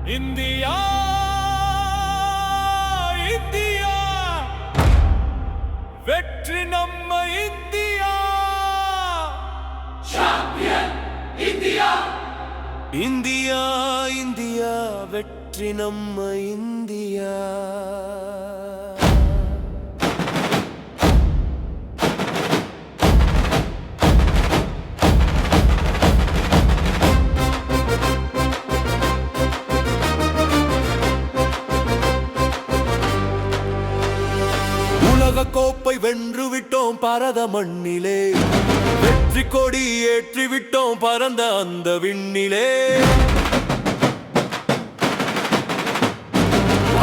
India India வெற்றி நம்ம India champion India India India வெற்றி நம்ம இந்தியா கோப்பை வென்று விட்டோம் பாரத மண்ணிலே வெற்றி கொடி ஏற்றி விட்டோம் பரந்த அந்த விண்ணிலே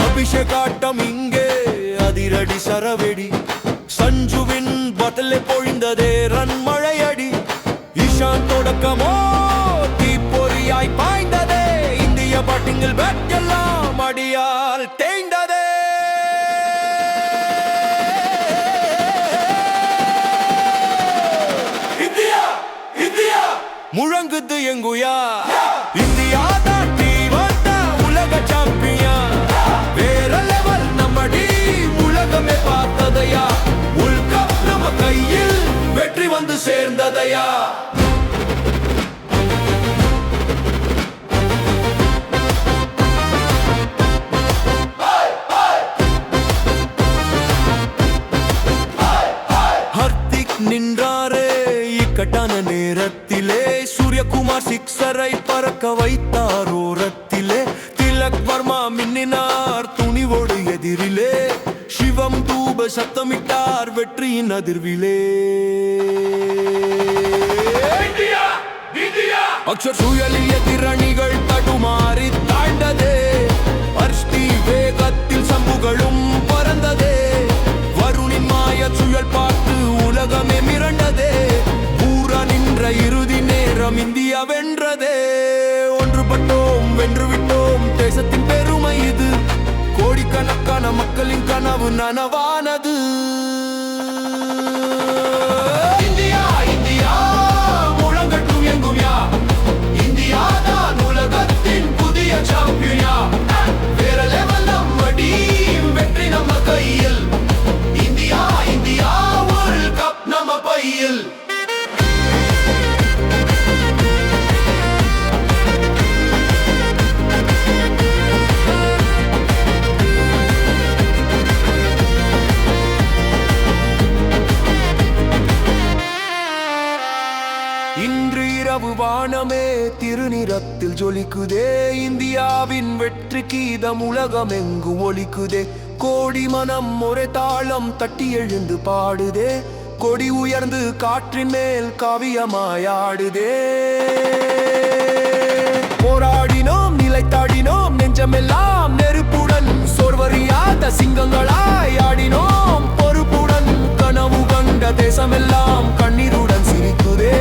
அபிஷேகாட்டம் இங்கே அதிரடி சரவெடி சஞ்சுவின் பட்டலை பொழிந்ததே ரன் மழையடி ஈஷான் தொடக்கமோ தீப்பொறியாய் பாய்ந்ததே இந்திய பேட்டிங்கில் பேட் எல்லாம் அடியால் தேய்ந்ததே முழங்குது எங்குயா இந்தியா தான் தீவந்த உலக சாம்பியன் வேற லெவல் நம்மடி உலகமே பார்த்ததையா உலக நம்ம கையில் வெற்றி வந்து சேர்ந்ததையா ஹர்திக் நின்றாரே இக்கட்டான நேரத்திலே சூரியகுமார் சிக்ஸரை பறக்க வைத்தார் ஓரத்திலே திலக் வர்மா மின்னினார் துணிவோடு எதிரிலே சிவம் தூப சத்தமிட்டார் வெற்றியின் அதிர்விலே அக்ஷர் சூழலில் எதிரணிகள் தடுமாறி தாழ்ந்ததே அர்ஷ்டி வேகத்தில் சம்புகளும் பறந்ததே வருணின் மாய சுழல் பார்த்து உலகமே மிரண்டதே நின்ற இறுதி நேரம் இந்தியா வென்றதே ஒன்றுபட்டோம் வென்று விட்டோம் தேசத்தின் பெருமை இது கோடிக்கணக்கான மக்களின் கனவு நனவானது இந்தியா இந்தியா முழங்கட்டும் எங்கும் யா இந்தியா தான் உலகத்தின் புதிய சாம்பியன் வேற லெவல் நம்ம டீம் வெற்றி நம்ம கையில் இந்தியா இந்தியா வேர்ல்ட் கப் நம்ம பையில் இன்று இரவு வானமே திருநிறத்தில் ஜொலிக்குதே இந்தியாவின் வெற்றி கீதம் உலகம் எங்கு ஒலிக்குதே கோடி மனம் ஒரே தாளம் தட்டி எழுந்து பாடுதே கொடி உயர்ந்து காற்றின் மேல் காவியமாயாடுதே போராடினோம் நிலைத்தாடினோம் நெஞ்சமெல்லாம் நெருப்புடன் சோர்வறியாத சிங்கங்களாய் ஆடினோம் பொறுப்புடன் கனவு கண்ட தேசமெல்லாம் கண்ணீருடன் சிரிக்குதே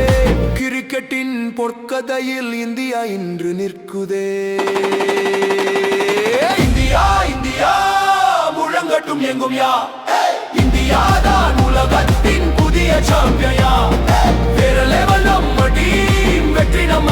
கிரிக்கெட்டின் பொற்கதையில் இந்தியா இன்று நிற்குதே இந்தியா இந்தியா முழங்கட்டும் எங்கும் யா இந்தியா தான் உலகத்தின் புதிய சாம்பியன் வேற லெவல் நம்ம டீம் வெற்றி நம்ம